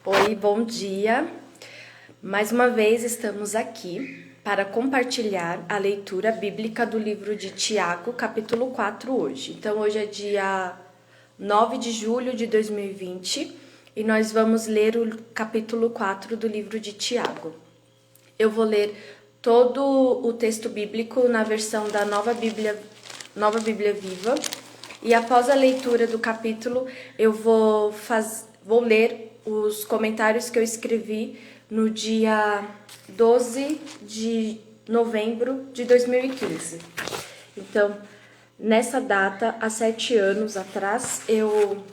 Oi, bom dia. Mais uma vez estamos aqui para compartilhar a leitura bíblica do livro de Tiago, capítulo 4 hoje. Então hoje é dia 9 de julho de 2020 e nós vamos ler o capítulo 4 do livro de Tiago. Eu vou ler todo o texto bíblico na versão da Nova Bíblia Viva e após a leitura do capítulo eu vou ler os comentários que eu escrevi no dia 12 de novembro de 2015. Então, nessa data, há 7 anos atrás, eu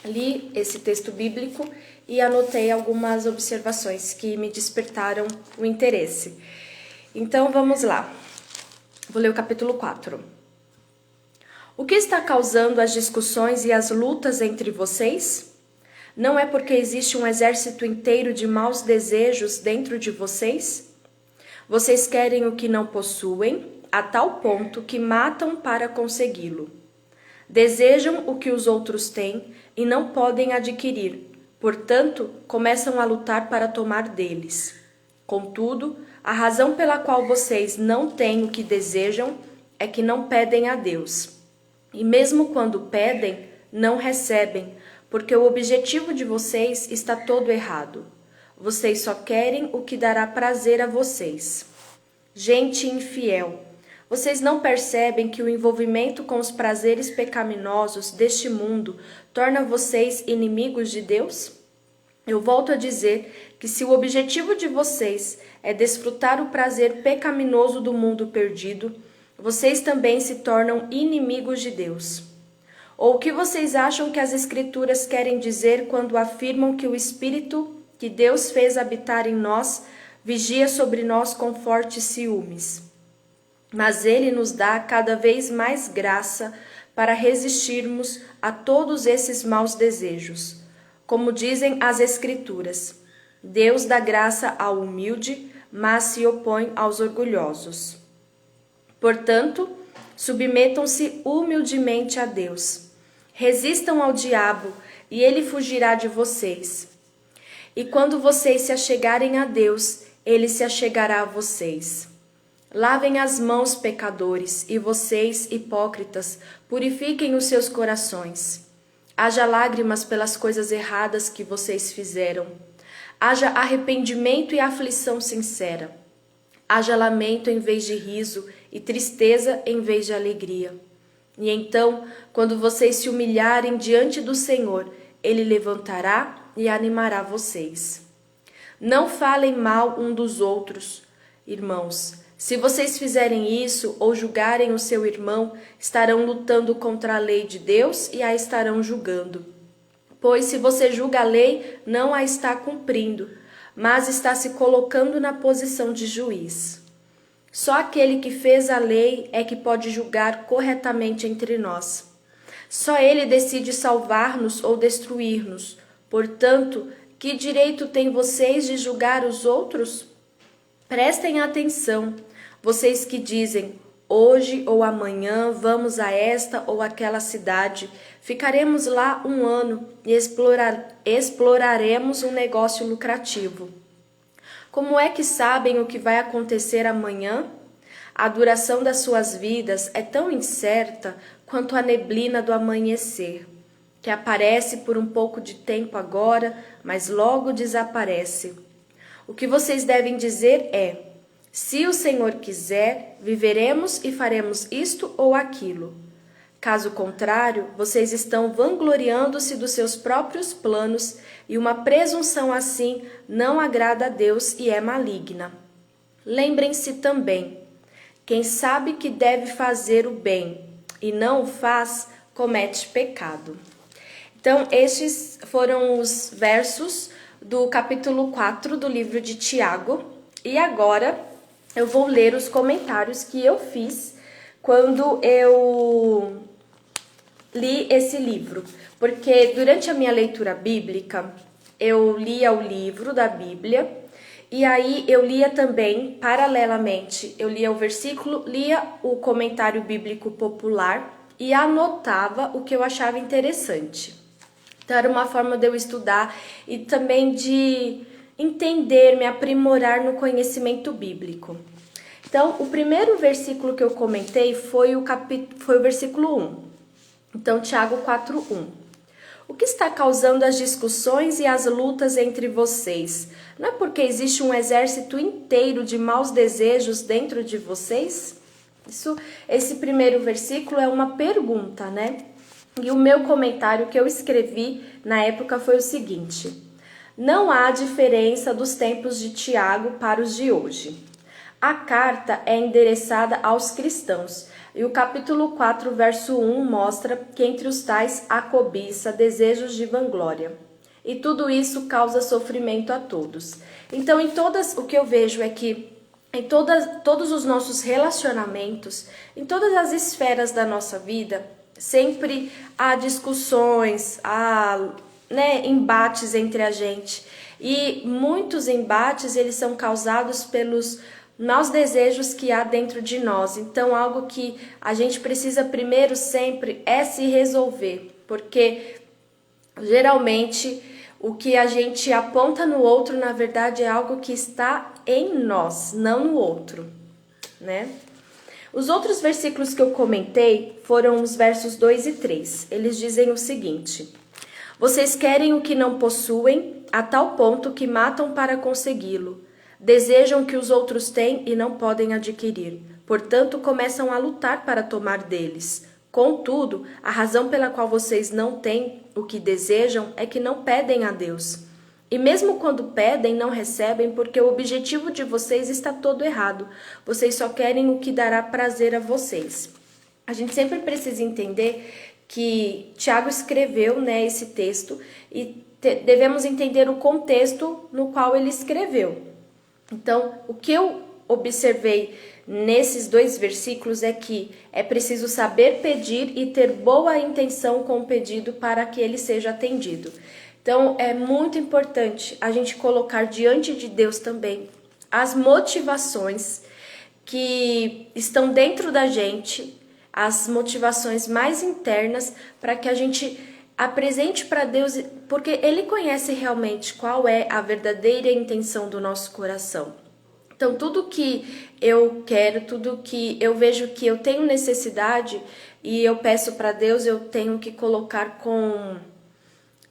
li esse texto bíblico e anotei algumas observações que me despertaram o interesse. Então, vamos lá. Vou ler o capítulo 4. O que está causando as discussões e as lutas entre vocês? Não é porque existe um exército inteiro de maus desejos dentro de vocês? Vocês querem o que não possuem, a tal ponto que matam para consegui-lo. Desejam o que os outros têm e não podem adquirir, portanto, começam a lutar para tomar deles. Contudo, a razão pela qual vocês não têm o que desejam é que não pedem a Deus. E mesmo quando pedem, não recebem, porque o objetivo de vocês está todo errado. Vocês só querem o que dará prazer a vocês. Gente infiel, vocês não percebem que o envolvimento com os prazeres pecaminosos deste mundo torna vocês inimigos de Deus? Eu volto a dizer que se o objetivo de vocês é desfrutar o prazer pecaminoso do mundo perdido, vocês também se tornam inimigos de Deus. Ou o que vocês acham que as Escrituras querem dizer quando afirmam que o Espírito que Deus fez habitar em nós vigia sobre nós com fortes ciúmes? Mas Ele nos dá cada vez mais graça para resistirmos a todos esses maus desejos. Como dizem as Escrituras, Deus dá graça ao humilde, mas se opõe aos orgulhosos. Portanto, submetam-se humildemente a Deus. Resistam ao diabo e ele fugirá de vocês. E quando vocês se achegarem a Deus, ele se achegará a vocês. Lavem as mãos, pecadores, e vocês, hipócritas, purifiquem os seus corações. Haja lágrimas pelas coisas erradas que vocês fizeram. Haja arrependimento e aflição sincera. Haja lamento em vez de riso e tristeza em vez de alegria. E então, quando vocês se humilharem diante do Senhor, Ele levantará e animará vocês. Não falem mal um dos outros, irmãos. Se vocês fizerem isso ou julgarem o seu irmão, estarão lutando contra a lei de Deus e a estarão julgando. Pois se você julga a lei, não a está cumprindo, mas está se colocando na posição de juiz. Só aquele que fez a lei é que pode julgar corretamente entre nós. Só ele decide salvar-nos ou destruir-nos. Portanto, que direito têm vocês de julgar os outros? Prestem atenção, vocês que dizem, hoje ou amanhã vamos a esta ou aquela cidade, ficaremos lá 1 ano e exploraremos um negócio lucrativo. Como é que sabem o que vai acontecer amanhã? A duração das suas vidas é tão incerta quanto a neblina do amanhecer, que aparece por um pouco de tempo agora, mas logo desaparece. O que vocês devem dizer é: se o Senhor quiser, viveremos e faremos isto ou aquilo. Caso contrário, vocês estão vangloriando-se dos seus próprios planos e uma presunção assim não agrada a Deus e é maligna. Lembrem-se também, quem sabe que deve fazer o bem e não o faz, comete pecado. Então, estes foram os versos do capítulo 4 do livro de Tiago. E agora eu vou ler os comentários que eu fiz quando eu li esse livro. Porque durante a minha leitura bíblica, eu lia o livro da Bíblia e aí eu lia também, paralelamente, eu lia o versículo, lia o comentário bíblico popular e anotava o que eu achava interessante. Então era uma forma de eu estudar e também de entender, me aprimorar no conhecimento bíblico. Então, o primeiro versículo que eu comentei foi o versículo 1. Então, Tiago 4:1. O que está causando as discussões e as lutas entre vocês? Não é porque existe um exército inteiro de maus desejos dentro de vocês? Esse primeiro versículo é uma pergunta, né? E o meu comentário que eu escrevi na época foi o seguinte: não há diferença dos tempos de Tiago para os de hoje. A carta é endereçada aos cristãos, e o capítulo 4, verso 1 mostra que entre os tais há cobiça, desejos de vanglória. E tudo isso causa sofrimento a todos. Então, o que eu vejo é que em todos os nossos relacionamentos, em todas as esferas da nossa vida, sempre há discussões, há embates entre a gente. E muitos embates, eles são causados pelos maus desejos que há dentro de nós. Então, algo que a gente precisa primeiro sempre é se resolver, porque geralmente o que a gente aponta no outro, na verdade, é algo que está em nós, não no outro, né? Os outros versículos que eu comentei foram os versos 2 e 3. Eles dizem o seguinte: vocês querem o que não possuem, a tal ponto que matam para consegui-lo. Desejam o que os outros têm e não podem adquirir. Portanto, começam a lutar para tomar deles. Contudo, a razão pela qual vocês não têm o que desejam é que não pedem a Deus. E mesmo quando pedem, não recebem, porque o objetivo de vocês está todo errado. Vocês só querem o que dará prazer a vocês. A gente sempre precisa entender que Tiago escreveu, esse texto, e devemos entender o contexto no qual ele escreveu. Então, o que eu observei nesses dois versículos é que é preciso saber pedir e ter boa intenção com o pedido para que ele seja atendido. Então, é muito importante a gente colocar diante de Deus também as motivações que estão dentro da gente, as motivações mais internas, para que a gente apresente para Deus, porque Ele conhece realmente qual é a verdadeira intenção do nosso coração. Então, tudo que eu quero, tudo que eu vejo que eu tenho necessidade e eu peço para Deus, eu tenho que colocar com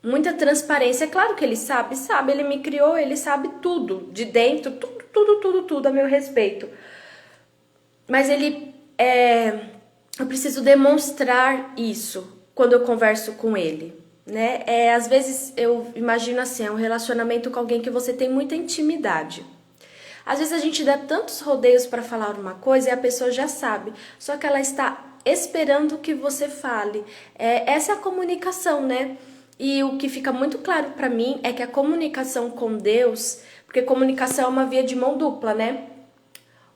muita transparência. É claro que Ele sabe, Ele me criou, Ele sabe tudo, de dentro, tudo a meu respeito. Mas eu preciso demonstrar isso quando eu converso com Ele, né? Às vezes eu imagino assim, um relacionamento com alguém que você tem muita intimidade. Às vezes a gente dá tantos rodeios para falar uma coisa e a pessoa já sabe, só que ela está esperando que você fale. Essa é a comunicação, né? E o que fica muito claro para mim é que a comunicação com Deus, porque comunicação é uma via de mão dupla, né?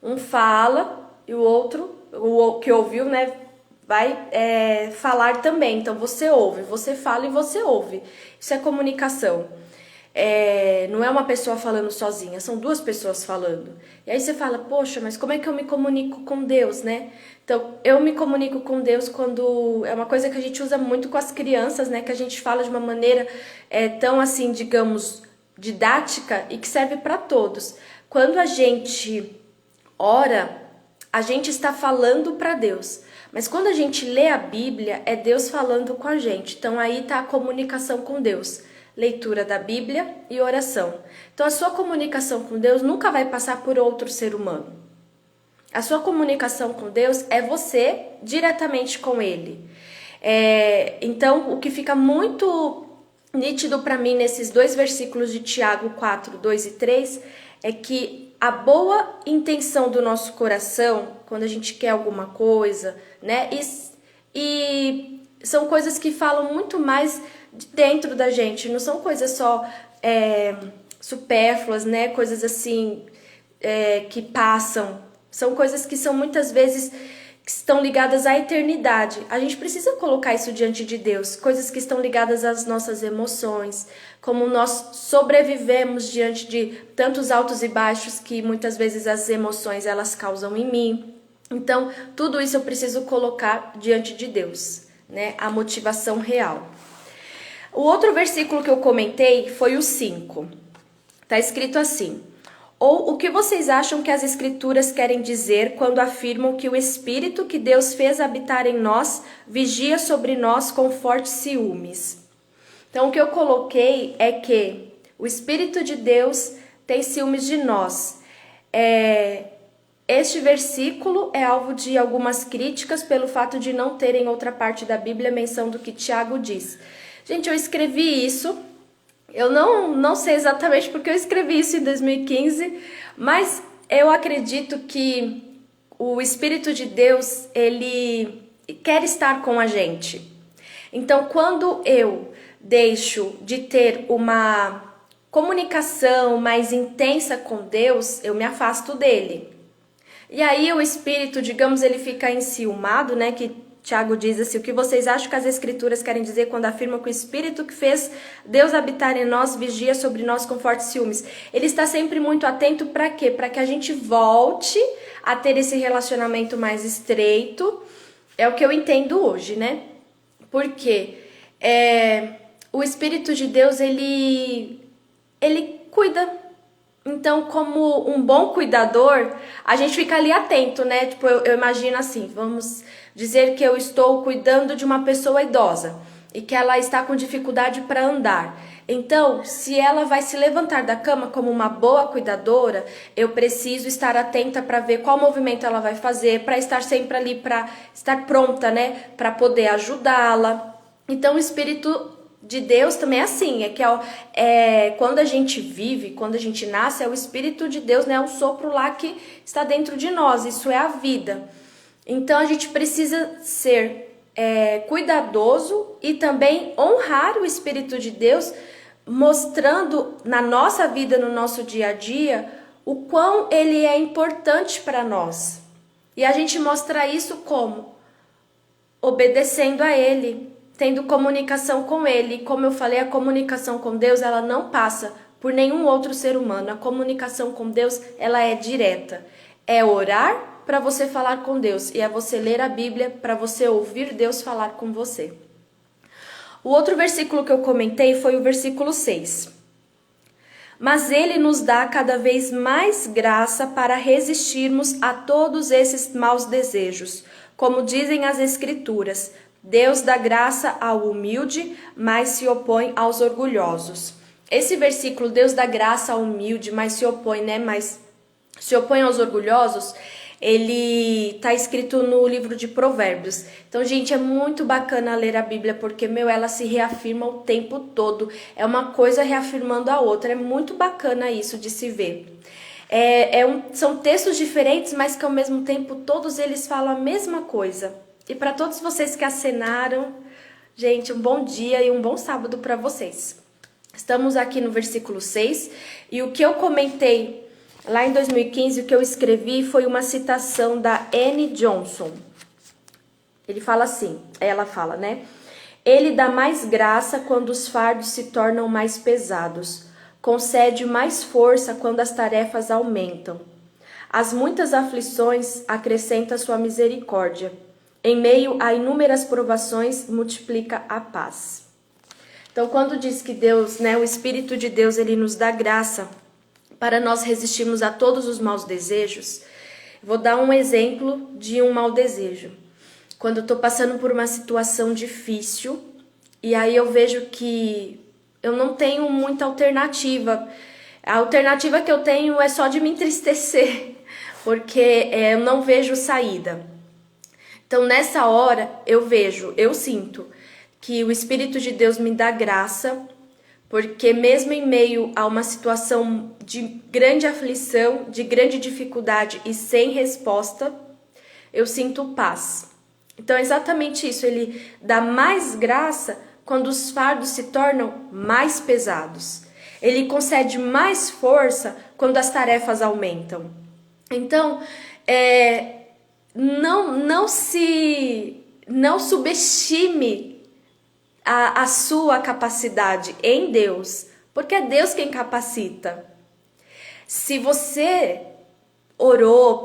Um fala e o outro, o que ouviu, né, vai falar também. Então você ouve, você fala e você ouve. Isso é comunicação. Não é uma pessoa falando sozinha, são duas pessoas falando. E aí você fala, poxa, mas como é que eu me comunico com Deus, né? Então, eu me comunico com Deus quando... É uma coisa que a gente usa muito com as crianças, né? Que a gente fala de uma maneira tão assim, digamos, didática e que serve para todos. Quando a gente ora, a gente está falando para Deus. Mas quando a gente lê a Bíblia, é Deus falando com a gente. Então, aí está a comunicação com Deus. Leitura da Bíblia e oração. Então, a sua comunicação com Deus nunca vai passar por outro ser humano. A sua comunicação com Deus é você diretamente com Ele. Então, o que fica muito nítido para mim nesses dois versículos de Tiago 4, 2 e 3 é que a boa intenção do nosso coração, quando a gente quer alguma coisa, né? E são coisas que falam muito mais dentro da gente, não são coisas só supérfluas, né? Coisas assim que passam, são coisas que são muitas vezes que estão ligadas à eternidade. A gente precisa colocar isso diante de Deus, coisas que estão ligadas às nossas emoções, como nós sobrevivemos diante de tantos altos e baixos que muitas vezes as emoções elas causam em mim. Então, tudo isso eu preciso colocar diante de Deus, né? A motivação real. O outro versículo que eu comentei foi o 5. Tá escrito assim: ou o que vocês acham que as escrituras querem dizer quando afirmam que o Espírito que Deus fez habitar em nós vigia sobre nós com fortes ciúmes? Então, o que eu coloquei é que o Espírito de Deus tem ciúmes de nós. Este versículo é alvo de algumas críticas pelo fato de não ter em outra parte da Bíblia menção do que Tiago diz. Gente, eu escrevi isso, eu não sei exatamente porque eu escrevi isso em 2015, mas eu acredito que o Espírito de Deus, ele quer estar com a gente. Então, quando eu deixo de ter uma comunicação mais intensa com Deus, eu me afasto dele. E aí o Espírito, digamos, ele fica enciumado, né? Que Tiago diz assim: o que vocês acham que as Escrituras querem dizer quando afirmam que o Espírito que fez Deus habitar em nós vigia sobre nós com fortes ciúmes? Ele está sempre muito atento para quê? Para que a gente volte a ter esse relacionamento mais estreito. É o que eu entendo hoje, né? Porque o Espírito de Deus, ele cuida. Então, como um bom cuidador, a gente fica ali atento, né? Tipo, eu imagino assim, vamos dizer que eu estou cuidando de uma pessoa idosa e que ela está com dificuldade para andar. Então, se ela vai se levantar da cama como uma boa cuidadora, eu preciso estar atenta para ver qual movimento ela vai fazer, para estar sempre ali, para estar pronta, né? Para poder ajudá-la. Então, o Espírito de Deus também é assim, quando a gente vive, quando a gente nasce, é o Espírito de Deus, né? É um sopro lá que está dentro de nós, isso é a vida. Então a gente precisa ser cuidadoso e também honrar o Espírito de Deus, mostrando na nossa vida, no nosso dia a dia, o quão ele é importante para nós. E a gente mostra isso como? Obedecendo a ele, tendo comunicação com ele. E como eu falei, a comunicação com Deus, ela não passa por nenhum outro ser humano. A comunicação com Deus, ela é direta. É orar para você falar com Deus e é você ler a Bíblia para você ouvir Deus falar com você. O outro versículo que eu comentei foi o versículo 6. Mas ele nos dá cada vez mais graça para resistirmos a todos esses maus desejos. Como dizem as Escrituras, Deus dá graça ao humilde, mas se opõe aos orgulhosos. Esse versículo, Deus dá graça ao humilde, mas se opõe, né? Mas se opõe aos orgulhosos, ele está escrito no livro de Provérbios. Então, gente, é muito bacana ler a Bíblia, porque, ela se reafirma o tempo todo. É uma coisa reafirmando a outra. É muito bacana isso de se ver. São textos diferentes, mas que ao mesmo tempo todos eles falam a mesma coisa. E para todos vocês que acenaram, gente, um bom dia e um bom sábado para vocês. Estamos aqui no versículo 6 e o que eu comentei lá em 2015, o que eu escrevi foi uma citação da Anne Johnson. Ela fala, né? Ele dá mais graça quando os fardos se tornam mais pesados. Concede mais força quando as tarefas aumentam. As muitas aflições acrescenta sua misericórdia. Em meio a inúmeras provações, multiplica a paz. Então, quando diz que Deus, né, o Espírito de Deus, ele nos dá graça para nós resistirmos a todos os maus desejos, vou dar um exemplo de um mau desejo. Quando eu estou passando por uma situação difícil, e aí eu vejo que eu não tenho muita alternativa. A alternativa que eu tenho é só de me entristecer, porque eu não vejo saída. Então, nessa hora, eu sinto que o Espírito de Deus me dá graça, porque mesmo em meio a uma situação de grande aflição, de grande dificuldade e sem resposta, eu sinto paz. Então, é exatamente isso, ele dá mais graça quando os fardos se tornam mais pesados. Ele concede mais força quando as tarefas aumentam. Então, não subestime a sua capacidade em Deus, porque é Deus quem capacita. Se você orou,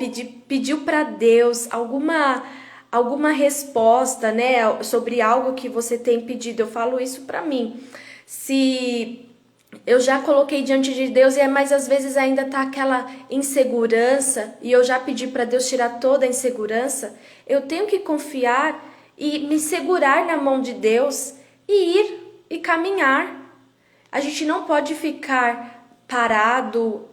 pediu para Deus alguma resposta, né, sobre algo que você tem pedido. Eu falo isso para mim. Se eu já coloquei diante de Deus, mas às vezes ainda tá aquela insegurança e eu já pedi para Deus tirar toda a insegurança, eu tenho que confiar e me segurar na mão de Deus e ir e caminhar. A gente não pode ficar parado,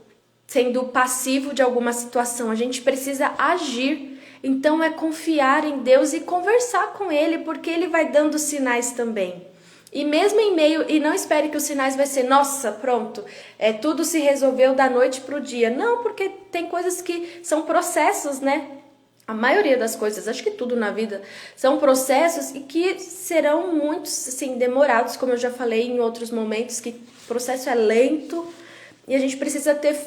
sendo passivo de alguma situação. A gente precisa agir. Então é confiar em Deus e conversar com Ele, porque Ele vai dando sinais também. E mesmo em meio, e não espere que os sinais vai ser, nossa, pronto, tudo se resolveu da noite pro dia. Não, porque tem coisas que são processos, né? A maioria das coisas, acho que tudo na vida, são processos e que serão muito, assim, demorados, como eu já falei em outros momentos, que o processo é lento e a gente precisa ter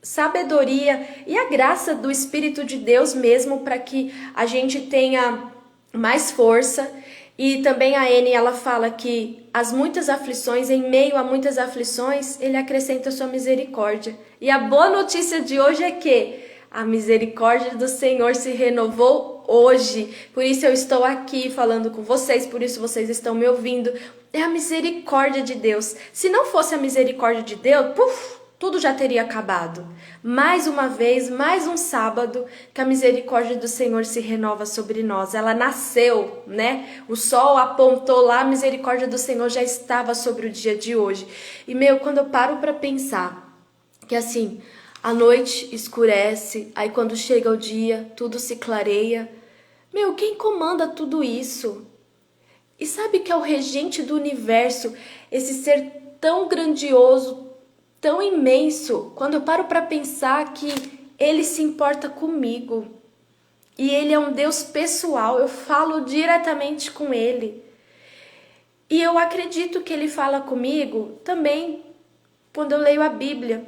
sabedoria e a graça do Espírito de Deus mesmo para que a gente tenha mais força. E também a Anne, ela fala que as muitas aflições, em meio a muitas aflições, ele acrescenta a sua misericórdia. E a boa notícia de hoje é que a misericórdia do Senhor se renovou hoje. Por isso eu estou aqui falando com vocês, por isso vocês estão me ouvindo. É a misericórdia de Deus. Se não fosse a misericórdia de Deus, tudo já teria acabado. Mais uma vez, mais um sábado, que a misericórdia do Senhor se renova sobre nós. Ela nasceu, né? O sol apontou lá, a misericórdia do Senhor já estava sobre o dia de hoje. E, quando eu paro para pensar que, assim, a noite escurece, aí quando chega o dia, tudo se clareia. Quem comanda tudo isso? E sabe que é o regente do universo, esse ser tão grandioso, tão imenso, quando eu paro para pensar que Ele se importa comigo. E Ele é um Deus pessoal, eu falo diretamente com Ele. E eu acredito que Ele fala comigo também quando eu leio a Bíblia.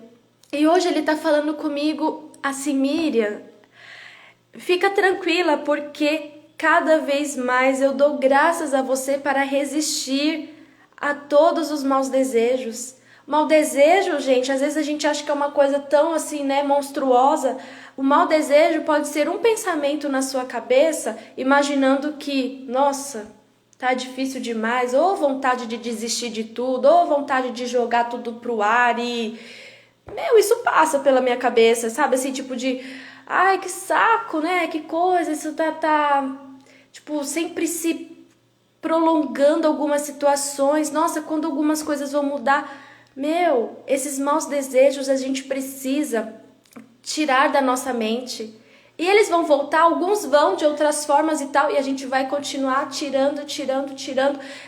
E hoje Ele está falando comigo assim, Miriam, fica tranquila, porque cada vez mais eu dou graças a você para resistir a todos os maus desejos. Mau desejo, gente, às vezes a gente acha que é uma coisa tão assim, né, monstruosa. O mau desejo pode ser um pensamento na sua cabeça, imaginando que, nossa, tá difícil demais, ou vontade de desistir de tudo, ou vontade de jogar tudo pro ar e... isso passa pela minha cabeça, sabe? Assim, tipo de... Ai, que saco, né? Que coisa, isso tipo, sempre se prolongando algumas situações. Nossa, quando algumas coisas vão mudar... esses maus desejos a gente precisa tirar da nossa mente. E eles vão voltar, alguns vão de outras formas e tal, e a gente vai continuar tirando.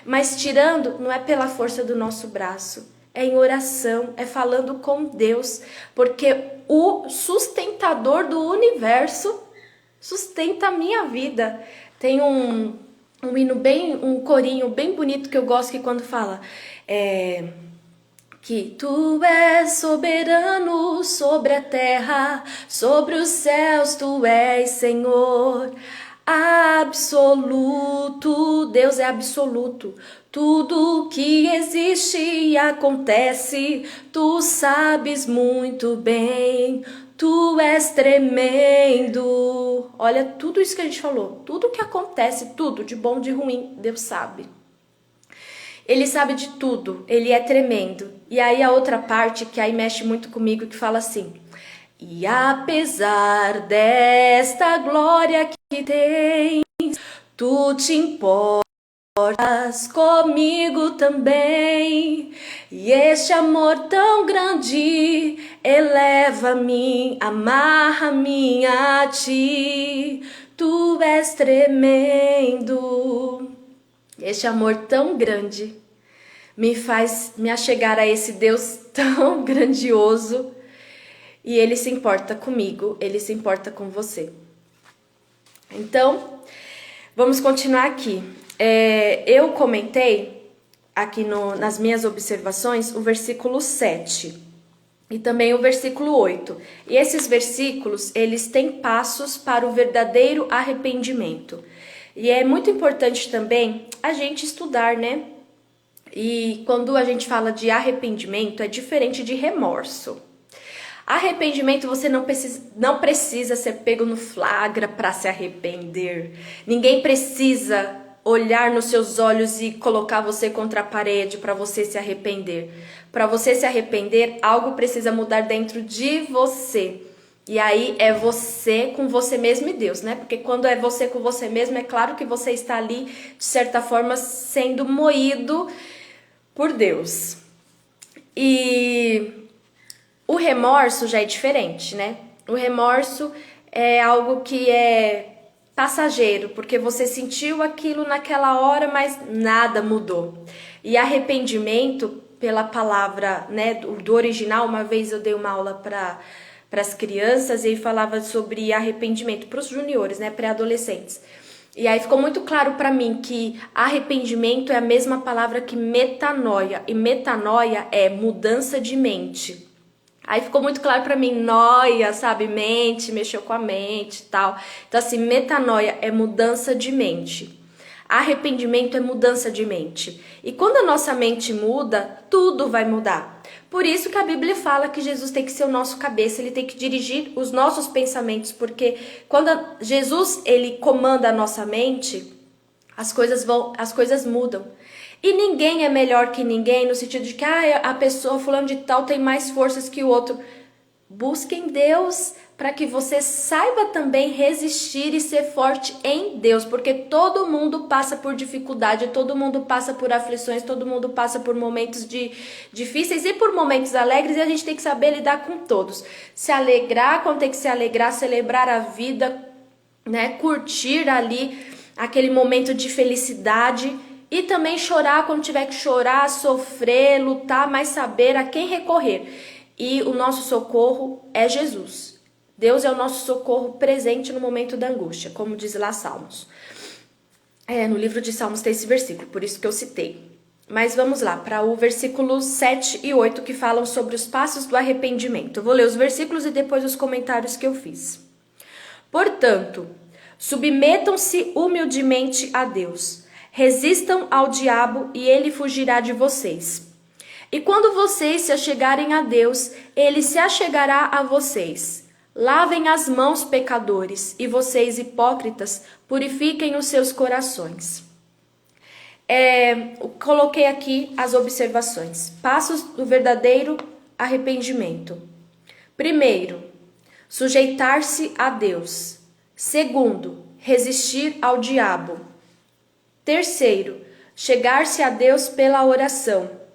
Mas tirando não é pela força do nosso braço, é em oração, é falando com Deus, porque o sustentador do universo sustenta a minha vida. Tem um hino um corinho bem bonito que eu gosto, que quando fala... que tu és soberano sobre a terra, sobre os céus tu és Senhor, absoluto. Deus é absoluto. Tudo que existe e acontece, tu sabes muito bem. Tu és tremendo. Olha, tudo isso que a gente falou, tudo que acontece, tudo, de bom, de ruim, Deus sabe. Ele sabe de tudo, ele é tremendo. E aí a outra parte que aí mexe muito comigo, que fala assim: e apesar desta glória que tens, tu te importas comigo também. E este amor tão grande eleva-me, amarra-me a ti. Tu és tremendo. Este amor tão grande me faz me achegar a esse Deus tão grandioso. E Ele se importa comigo, Ele se importa com você. Então, vamos continuar aqui. Eu comentei aqui nas minhas observações o versículo 7 e também o versículo 8. E esses versículos, eles têm passos para o verdadeiro arrependimento. E é muito importante também a gente estudar, né? E quando a gente fala de arrependimento, é diferente de remorso. Arrependimento, você não precisa ser pego no flagra para se arrepender. Ninguém precisa olhar nos seus olhos e colocar você contra a parede para você se arrepender. Para você se arrepender, algo precisa mudar dentro de você. E aí é você com você mesmo e Deus, né? Porque quando é você com você mesmo, é claro que você está ali, de certa forma, sendo moído por Deus. E o remorso já é diferente, né? O remorso é algo que é passageiro, porque você sentiu aquilo naquela hora, mas nada mudou. E arrependimento, pela palavra, né, do original, uma vez eu dei uma aula para as crianças e falava sobre arrependimento para os juniores, né, pré-adolescentes. E aí ficou muito claro para mim que arrependimento é a mesma palavra que metanoia, e metanoia é mudança de mente. Aí ficou muito claro pra mim, noia, sabe, mente, mexeu com a mente e tal. Então assim, metanoia é mudança de mente. Arrependimento é mudança de mente. E quando a nossa mente muda, tudo vai mudar. Por isso que a Bíblia fala que Jesus tem que ser o nosso cabeça, ele tem que dirigir os nossos pensamentos, porque quando Jesus ele comanda a nossa mente, as coisas mudam. E ninguém é melhor que ninguém no sentido de que a pessoa fulano de tal tem mais forças que o outro. Busquem Deus para que você saiba também resistir e ser forte em Deus, porque todo mundo passa por dificuldade, todo mundo passa por aflições, todo mundo passa por momentos difíceis e por momentos alegres, e a gente tem que saber lidar com todos. Se alegrar quando tem que se alegrar, celebrar a vida, né? Curtir ali aquele momento de felicidade e também chorar quando tiver que chorar, sofrer, lutar, mas saber a quem recorrer. E o nosso socorro é Jesus. Deus é o nosso socorro presente no momento da angústia, como diz lá Salmos. No livro de Salmos tem esse versículo, por isso que eu citei. Mas vamos lá, para o versículo 7 e 8 que falam sobre os passos do arrependimento. Eu vou ler os versículos e depois os comentários que eu fiz. Portanto, submetam-se humildemente a Deus. Resistam ao diabo e ele fugirá de vocês. E quando vocês se achegarem a Deus, ele se achegará a vocês. Lavem as mãos, pecadores, e vocês, hipócritas, purifiquem os seus corações. Coloquei aqui as observações. Passos do verdadeiro arrependimento. Primeiro, sujeitar-se a Deus. Segundo, resistir ao diabo. Terceiro, chegar-se a Deus pela oração.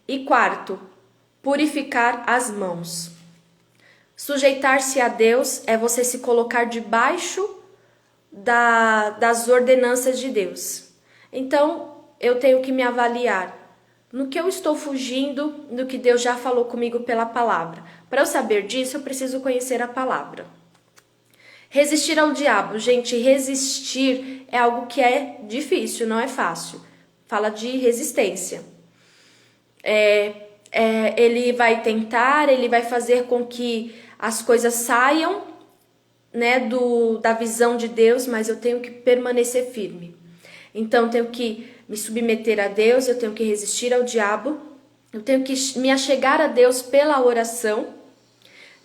E quarto, purificar as mãos. Sujeitar-se a Deus é você se colocar debaixo das ordenanças de Deus. Então, eu tenho que me avaliar no que eu estou fugindo do que Deus já falou comigo pela palavra. Para eu saber disso, eu preciso conhecer a palavra. Resistir ao diabo. Gente, resistir é algo que é difícil, não é fácil. Fala de resistência. Ele vai tentar, ele vai fazer com que as coisas saiam, né, da visão de Deus, mas eu tenho que permanecer firme. Então, eu tenho que me submeter a Deus, eu tenho que resistir ao diabo, eu tenho que me achegar a Deus pela oração.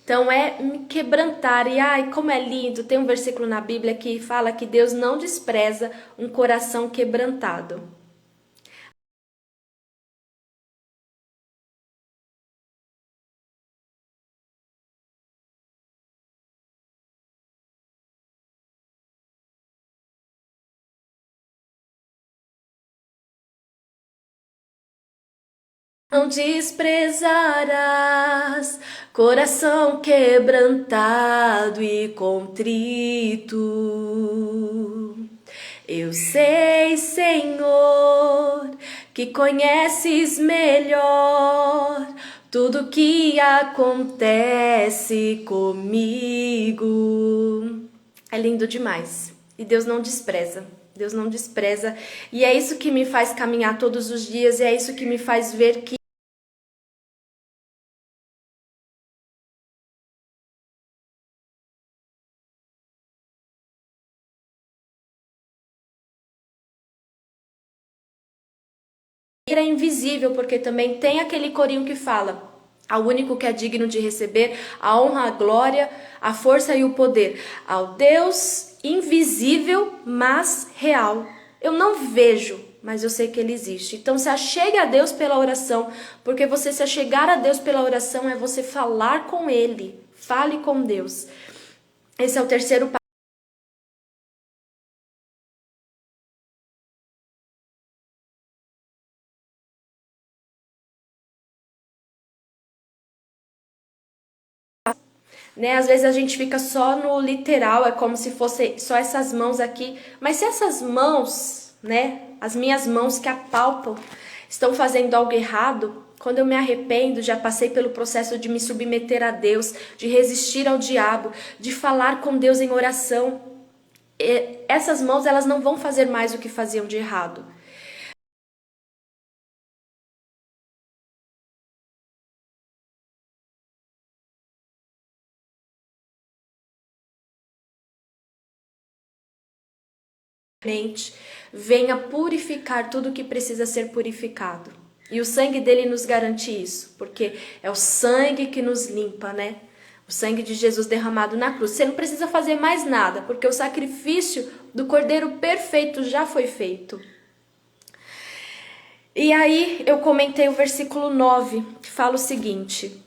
Então, me quebrantar. E, como é lindo, tem um versículo na Bíblia que fala que Deus não despreza um coração quebrantado. Não desprezarás coração quebrantado e contrito. Eu sei, Senhor, que conheces melhor tudo que acontece comigo. É lindo demais. E Deus não despreza. Deus não despreza. E é isso que me faz caminhar todos os dias. E é isso que me faz ver que é invisível, porque também tem aquele corinho que fala: ao único que é digno de receber a honra, a glória, a força e o poder, ao Deus invisível, mas real. Eu não vejo, mas eu sei que ele existe. Então se achegue a Deus pela oração, porque você se achegar a Deus pela oração é você falar com ele. Fale com Deus. Esse é o terceiro passo. Né? Às vezes a gente fica só no literal, é como se fosse só essas mãos aqui. Mas se essas mãos, né, as minhas mãos que apalpam, estão fazendo algo errado, quando eu me arrependo, já passei pelo processo de me submeter a Deus, de resistir ao diabo, de falar com Deus em oração. Essas mãos, elas não vão fazer mais o que faziam de errado. Venha purificar tudo que precisa ser purificado. E o sangue dele nos garante isso, porque é o sangue que nos limpa, né? O sangue de Jesus derramado na cruz. Você não precisa fazer mais nada, porque o sacrifício do Cordeiro perfeito já foi feito. E aí eu comentei o versículo 9, que fala o seguinte: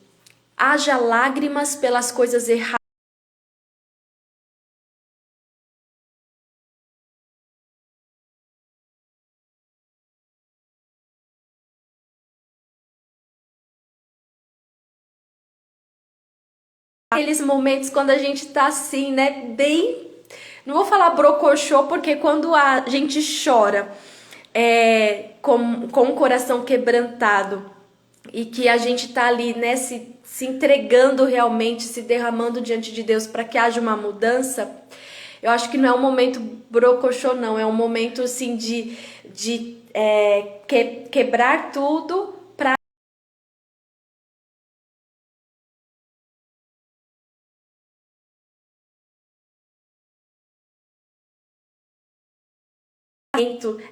haja lágrimas pelas coisas erradas. Aqueles momentos quando a gente tá assim, né, bem... Não vou falar brocochô, porque quando a gente chora com o coração quebrantado e que a gente tá ali, né, se entregando realmente, se derramando diante de Deus para que haja uma mudança, eu acho que não é um momento brocochô, não. É um momento, assim, de quebrar tudo para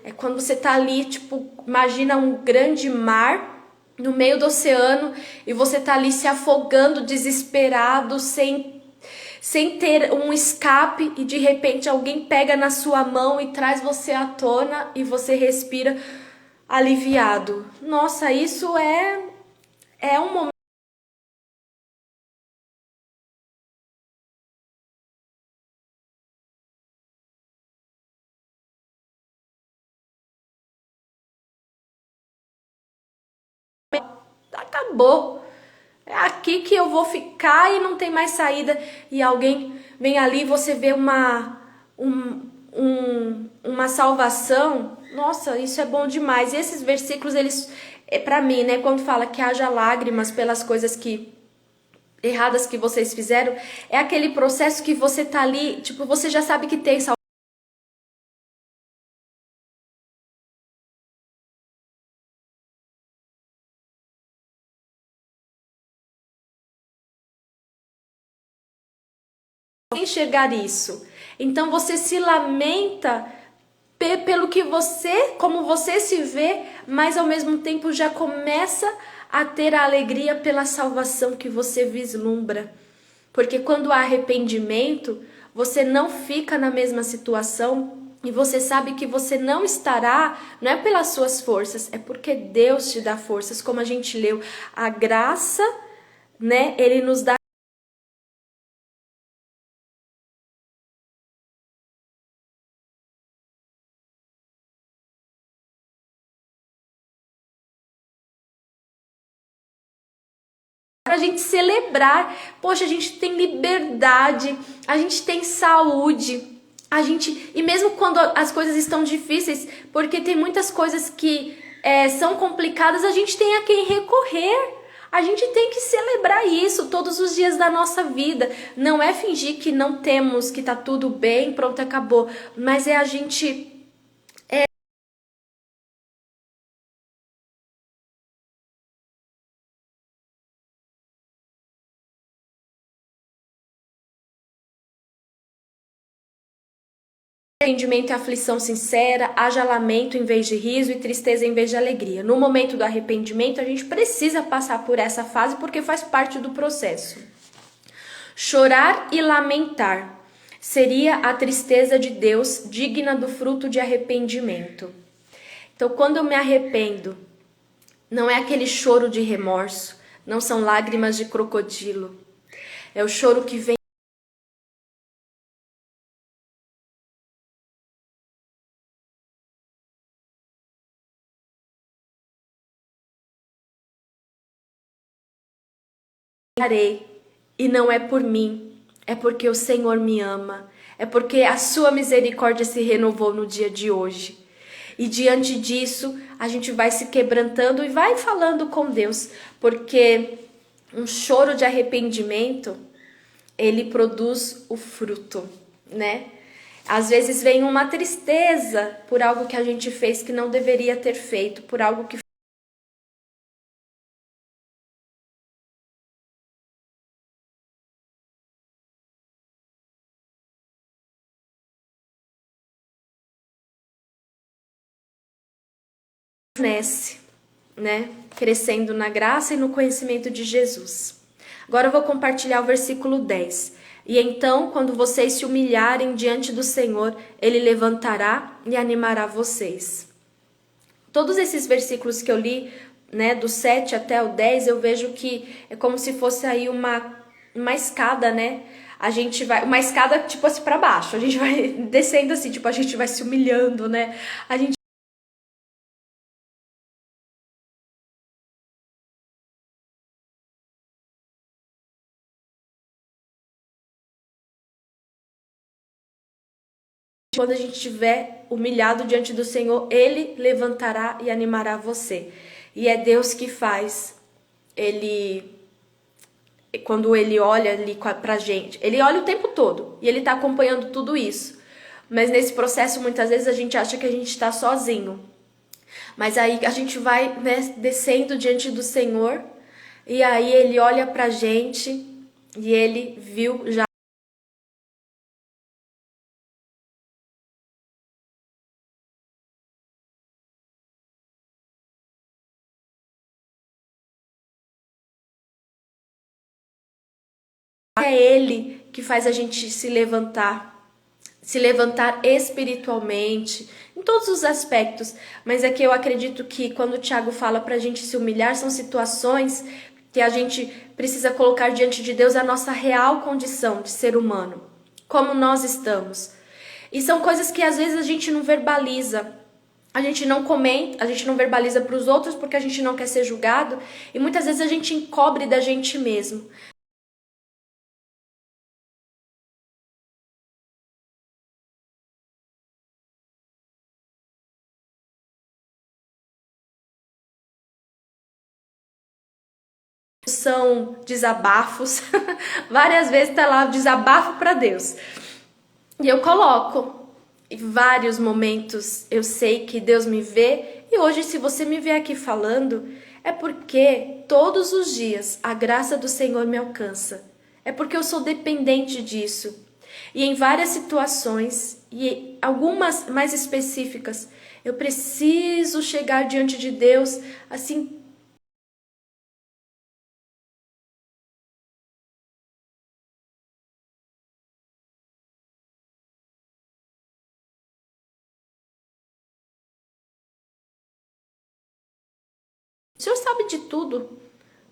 é quando você tá ali, tipo, imagina um grande mar no meio do oceano e você tá ali se afogando, desesperado, sem ter um escape, e de repente alguém pega na sua mão e traz você à tona e você respira aliviado. Nossa, isso é um acabou. É aqui que eu vou ficar e não tem mais saída. E alguém vem ali e você vê uma salvação. Nossa, isso é bom demais. E esses versículos, eles, para mim, né, quando fala que haja lágrimas pelas coisas que erradas que vocês fizeram, é aquele processo que você tá ali, tipo, você já sabe que tem salvação. Enxergar isso. Então você se lamenta pelo que você, como você se vê, mas ao mesmo tempo já começa a ter a alegria pela salvação que você vislumbra. Porque quando há arrependimento, você não fica na mesma situação e você sabe que você não estará, não é pelas suas forças, é porque Deus te dá forças, como a gente leu, a graça, né? Ele nos dá para a gente celebrar. Poxa, a gente tem liberdade, a gente tem saúde, a gente, e mesmo quando as coisas estão difíceis, porque tem muitas coisas que são complicadas, a gente tem a quem recorrer. A gente tem que celebrar isso todos os dias da nossa vida. Não é fingir que não temos, que tá tudo bem, pronto, acabou. Mas é a gente Arrependimento e aflição sincera, haja lamento em vez de riso e tristeza em vez de alegria. No momento do arrependimento, a gente precisa passar por essa fase porque faz parte do processo. Chorar e lamentar seria a tristeza de Deus digna do fruto de arrependimento. Então, quando eu me arrependo, não é aquele choro de remorso, não são lágrimas de crocodilo. É o choro que vem e não é por mim, é porque o Senhor me ama, é porque a sua misericórdia se renovou no dia de hoje. E diante disso, a gente vai se quebrantando e vai falando com Deus, porque um choro de arrependimento, ele produz o fruto, né? Às vezes vem uma tristeza por algo que a gente fez que não deveria ter feito, por algo que permanece, né? Crescendo na graça e no conhecimento de Jesus. Agora eu vou compartilhar o versículo 10. E então, quando vocês se humilharem diante do Senhor, Ele levantará e animará vocês. Todos esses versículos que eu li, né, do 7 até o 10, eu vejo que é como se fosse aí uma escada, né? A gente vai, uma escada tipo assim para baixo, a gente vai descendo assim, tipo a gente vai se humilhando, né? A gente quando a gente estiver humilhado diante do Senhor, Ele levantará e animará você. E é Deus que faz. Quando Ele olha ali pra gente, Ele olha o tempo todo e Ele tá acompanhando tudo isso. Mas nesse processo, muitas vezes, a gente acha que a gente está sozinho. Mas aí a gente vai, né, descendo diante do Senhor e aí Ele olha pra gente e Ele viu já. É Ele que faz a gente se levantar espiritualmente, em todos os aspectos. Mas é que eu acredito que quando o Tiago fala pra gente se humilhar, são situações que a gente precisa colocar diante de Deus a nossa real condição de ser humano, como nós estamos. E são coisas que às vezes a gente não verbaliza. A gente não comenta, a gente não verbaliza para os outros porque a gente não quer ser julgado. E muitas vezes a gente encobre da gente mesmo. São desabafos. Várias vezes tá lá o desabafo para Deus. E eu coloco. Em vários momentos eu sei que Deus me vê. E hoje, se você me vê aqui falando, é porque todos os dias a graça do Senhor me alcança. É porque eu sou dependente disso. E em várias situações, e algumas mais específicas, eu preciso chegar diante de Deus assim. O Senhor sabe de tudo,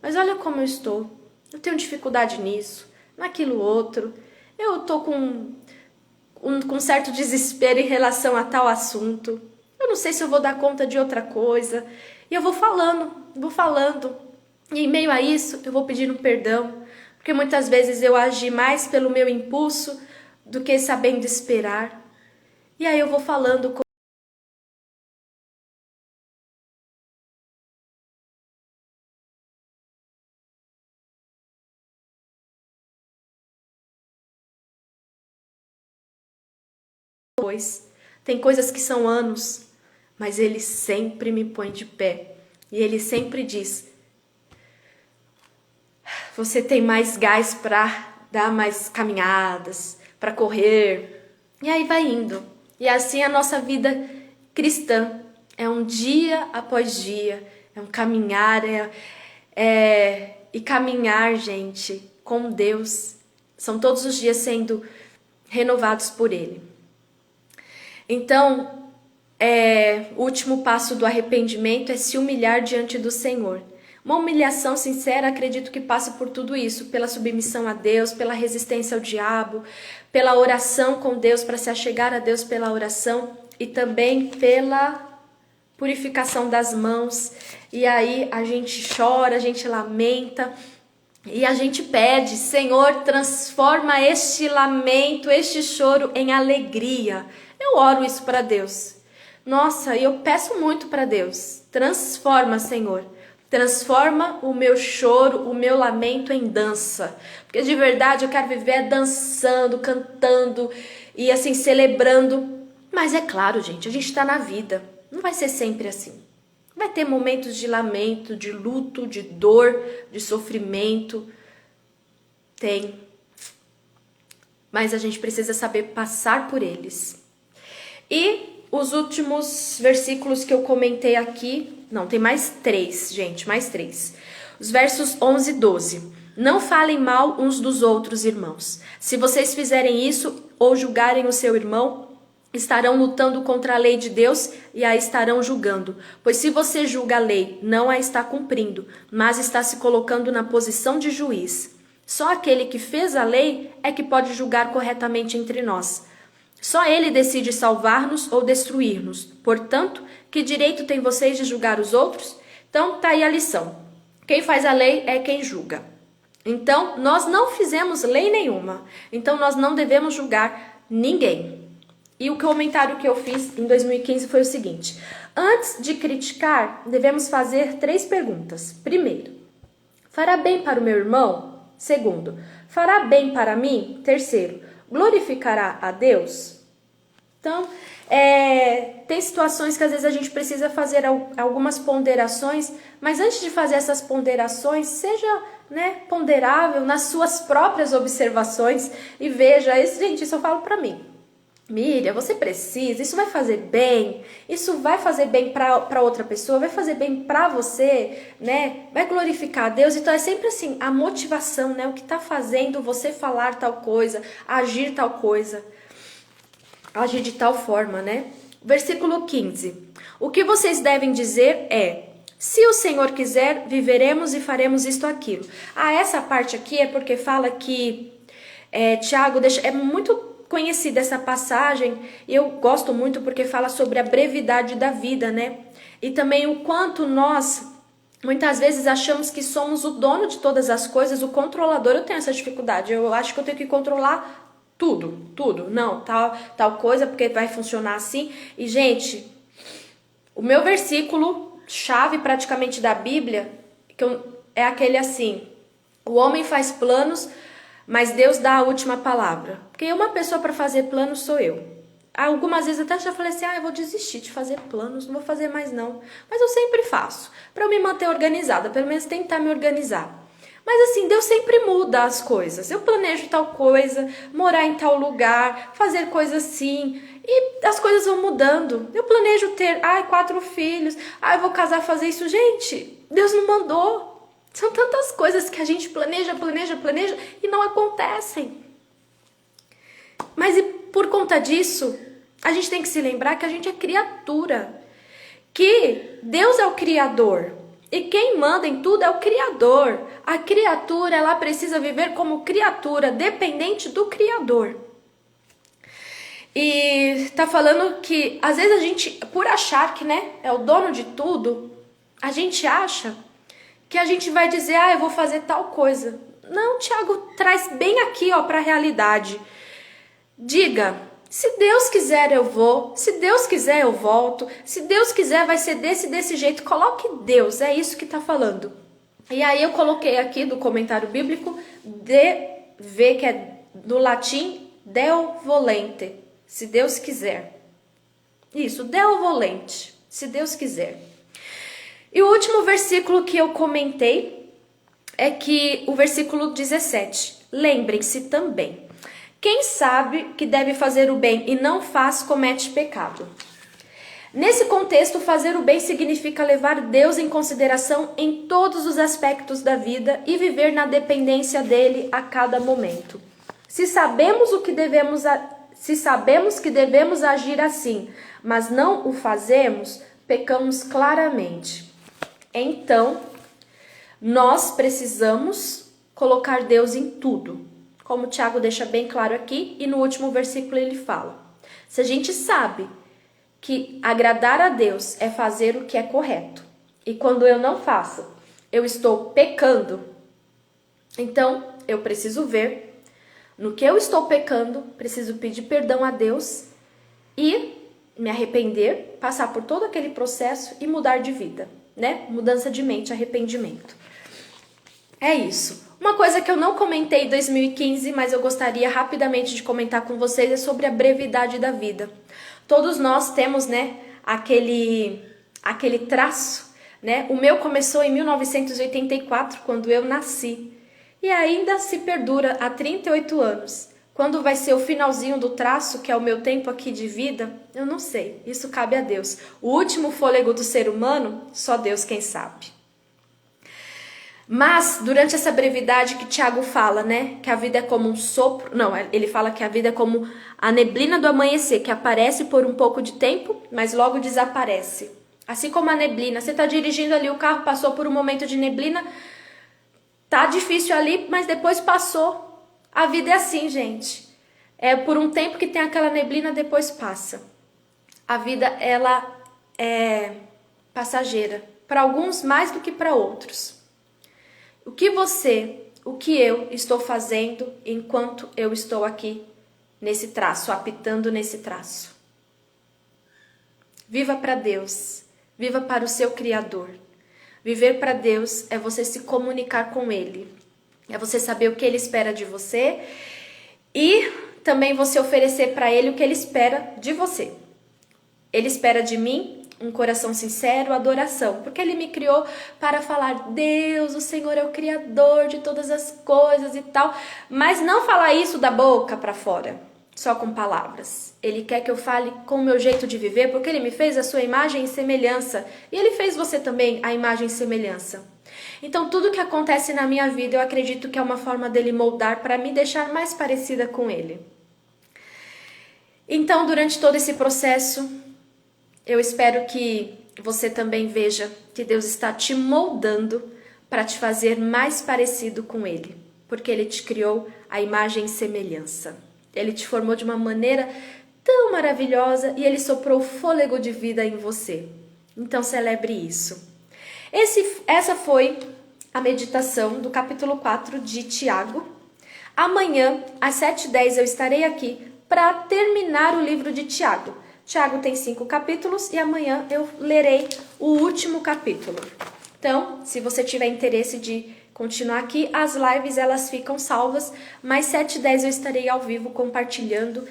mas olha como eu estou. Eu tenho dificuldade nisso, naquilo outro. Eu estou com certo desespero em relação a tal assunto. Eu não sei se eu vou dar conta de outra coisa. E eu vou falando, vou falando. E em meio a isso, eu vou pedindo perdão. Porque muitas vezes eu agi mais pelo meu impulso do que sabendo esperar. E aí eu vou falando com depois. Tem coisas que são anos, mas ele sempre me põe de pé. E ele sempre diz: você tem mais gás para dar mais caminhadas, para correr. E aí vai indo. E assim a nossa vida cristã é um dia após dia, é um caminhar, e caminhar, gente, com Deus, são todos os dias sendo renovados por Ele. Então, o último passo do arrependimento é se humilhar diante do Senhor. Uma humilhação sincera, acredito que passa por tudo isso, pela submissão a Deus, pela resistência ao diabo, pela oração com Deus, para se achegar a Deus pela oração e também pela purificação das mãos. E aí a gente chora, a gente lamenta e a gente pede: Senhor, transforma este lamento, este choro em alegria. Eu oro isso para Deus. Nossa, eu peço muito para Deus. Transforma, Senhor. Transforma o meu choro, o meu lamento em dança. Porque de verdade eu quero viver dançando, cantando e assim celebrando. Mas é claro, gente, a gente está na vida. Não vai ser sempre assim. Vai ter momentos de lamento, de luto, de dor, de sofrimento. Tem. Mas a gente precisa saber passar por eles. E os últimos versículos que eu comentei aqui, não, tem mais 3, gente, mais 3. Os versos 11 e 12. Não falem mal uns dos outros, irmãos. Se vocês fizerem isso ou julgarem o seu irmão, estarão lutando contra a lei de Deus e a estarão julgando. Pois se você julga a lei, não a está cumprindo, mas está se colocando na posição de juiz. Só aquele que fez a lei é que pode julgar corretamente entre nós. Só ele decide salvar-nos ou destruir-nos. Portanto, que direito têm vocês de julgar os outros? Então, tá aí a lição. Quem faz a lei é quem julga. Então, nós não fizemos lei nenhuma. Então, nós não devemos julgar ninguém. E o comentário que eu fiz em 2015 foi o seguinte: antes de criticar, devemos fazer 3 perguntas. Primeiro, fará bem para o meu irmão? Segundo, fará bem para mim? Terceiro, glorificará a Deus? Então, tem situações que às vezes a gente precisa fazer algumas ponderações, mas antes de fazer essas ponderações, seja ponderável nas suas próprias observações e veja, gente, isso eu falo para mim. Miriam, você precisa, isso vai fazer bem, isso vai fazer bem para outra pessoa, vai fazer bem para você, né? Vai glorificar a Deus. Então é sempre assim, a motivação, né? O que está fazendo você falar tal coisa, agir tal coisa, agir de tal forma, né? Versículo 15. O que vocês devem dizer é: se o Senhor quiser, viveremos e faremos isto ou aquilo. Essa parte aqui é porque fala que Tiago é muito conhecida essa passagem, e eu gosto muito porque fala sobre a brevidade da vida, né? E também o quanto nós, muitas vezes, achamos que somos o dono de todas as coisas, o controlador. Eu tenho essa dificuldade, eu acho que eu tenho que controlar tudo. Não, tal coisa, porque vai funcionar assim. E, gente, o meu versículo chave praticamente da Bíblia é aquele assim: o homem faz planos, mas Deus dá a última palavra. Porque uma pessoa para fazer planos sou eu. Algumas vezes até já falei assim: eu vou desistir de fazer planos, não vou fazer mais não. Mas eu sempre faço, para eu me manter organizada, pelo menos tentar me organizar. Mas assim, Deus sempre muda as coisas. Eu planejo tal coisa, morar em tal lugar, fazer coisa assim, e as coisas vão mudando. Eu planejo ter 4 filhos, eu vou casar, fazer isso. Gente, Deus não mandou. São tantas coisas que a gente planeja e não acontecem. Mas e por conta disso, a gente tem que se lembrar que a gente é criatura. Que Deus é o Criador. E quem manda em tudo é o Criador. A criatura, ela precisa viver como criatura, dependente do Criador. E tá falando que, às vezes a gente, por achar que é o dono de tudo, a gente acha que a gente vai dizer: eu vou fazer tal coisa. Não, Tiago traz bem aqui para a realidade. Diga: se Deus quiser eu vou, se Deus quiser eu volto, se Deus quiser vai ser desse jeito. Coloque Deus, é isso que está falando. E aí eu coloquei aqui do comentário bíblico DV, que é do latim Deo volente, se Deus quiser. Isso, Deo volente, se Deus quiser. E o último versículo que eu comentei é que o versículo 17. Lembrem-se também Quem sabe que deve fazer o bem e não faz, comete pecado. Nesse contexto, fazer o bem significa levar Deus em consideração em todos os aspectos da vida e viver na dependência dele a cada momento. Se sabemos que devemos agir assim, mas não o fazemos, pecamos claramente. Então, nós precisamos colocar Deus em tudo, como o Tiago deixa bem claro aqui, e no último versículo ele fala: se a gente sabe que agradar a Deus é fazer o que é correto, e quando eu não faço, eu estou pecando, então eu preciso ver no que eu estou pecando, preciso pedir perdão a Deus e me arrepender, passar por todo aquele processo e mudar de vida, né? Mudança de mente, arrependimento. É isso. Uma coisa que eu não comentei em 2015, mas eu gostaria rapidamente de comentar com vocês, é sobre a brevidade da vida. Todos nós temos, né, aquele traço, né? O meu começou em 1984, quando eu nasci. E ainda se perdura há 38 anos. Quando vai ser o finalzinho do traço, que é o meu tempo aqui de vida, eu não sei. Isso cabe a Deus. O último fôlego do ser humano, só Deus quem sabe. Mas, durante essa brevidade que Tiago fala, né, que a vida é como um sopro, não, ele fala que a vida é como a neblina do amanhecer, que aparece por um pouco de tempo, mas logo desaparece. Assim como a neblina, você está dirigindo ali, o carro passou por um momento de neblina, tá difícil ali, mas depois passou. A vida é assim, gente. É por um tempo que tem aquela neblina, depois passa. A vida, ela é passageira. Para alguns, mais do que para outros. O que eu estou fazendo enquanto eu estou aqui nesse traço, apitando nesse traço? Viva para Deus, viva para o seu Criador. Viver para Deus é você se comunicar com Ele, é você saber o que Ele espera de você e também você oferecer para Ele o que Ele espera de você. Ele espera de mim um coração sincero, adoração, porque Ele me criou para falar: Deus, o Senhor é o Criador de todas as coisas e tal, mas não falar isso da boca para fora, só com palavras. Ele quer que eu fale com o meu jeito de viver, porque Ele me fez a sua imagem e semelhança, e Ele fez você também a imagem e semelhança. Então tudo que acontece na minha vida, eu acredito que é uma forma dele moldar para me deixar mais parecida com Ele. Então, durante todo esse processo, eu espero que você também veja que Deus está te moldando para te fazer mais parecido com Ele, porque Ele te criou a imagem e semelhança. Ele te formou de uma maneira tão maravilhosa e Ele soprou o fôlego de vida em você. Então celebre isso. Essa foi a meditação do capítulo 4 de Tiago. Amanhã, às 7h10, eu estarei aqui para terminar o livro de Tiago. Tiago tem 5 capítulos e amanhã eu lerei o último capítulo. Então, se você tiver interesse de continuar aqui, as lives elas ficam salvas, mas 7h10 eu estarei ao vivo compartilhando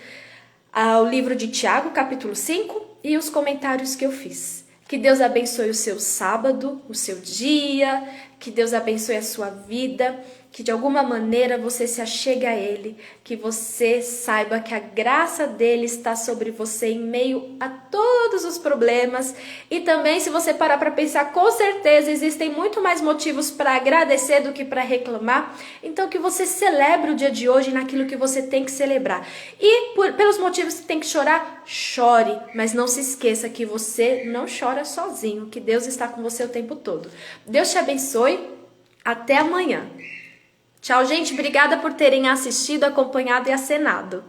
o livro de Tiago, capítulo 5 e os comentários que eu fiz. Que Deus abençoe o seu sábado, o seu dia, que Deus abençoe a sua vida, que de alguma maneira você se achegue a Ele, que você saiba que a graça dele está sobre você em meio a todos os problemas. E também, se você parar para pensar, com certeza existem muito mais motivos para agradecer do que para reclamar. Então que você celebre o dia de hoje naquilo que você tem que celebrar. E pelos motivos que tem que chorar, chore, mas não se esqueça que você não chora sozinho, que Deus está com você o tempo todo. Deus te abençoe, até amanhã. Tchau, gente. Obrigada por terem assistido, acompanhado e acenado.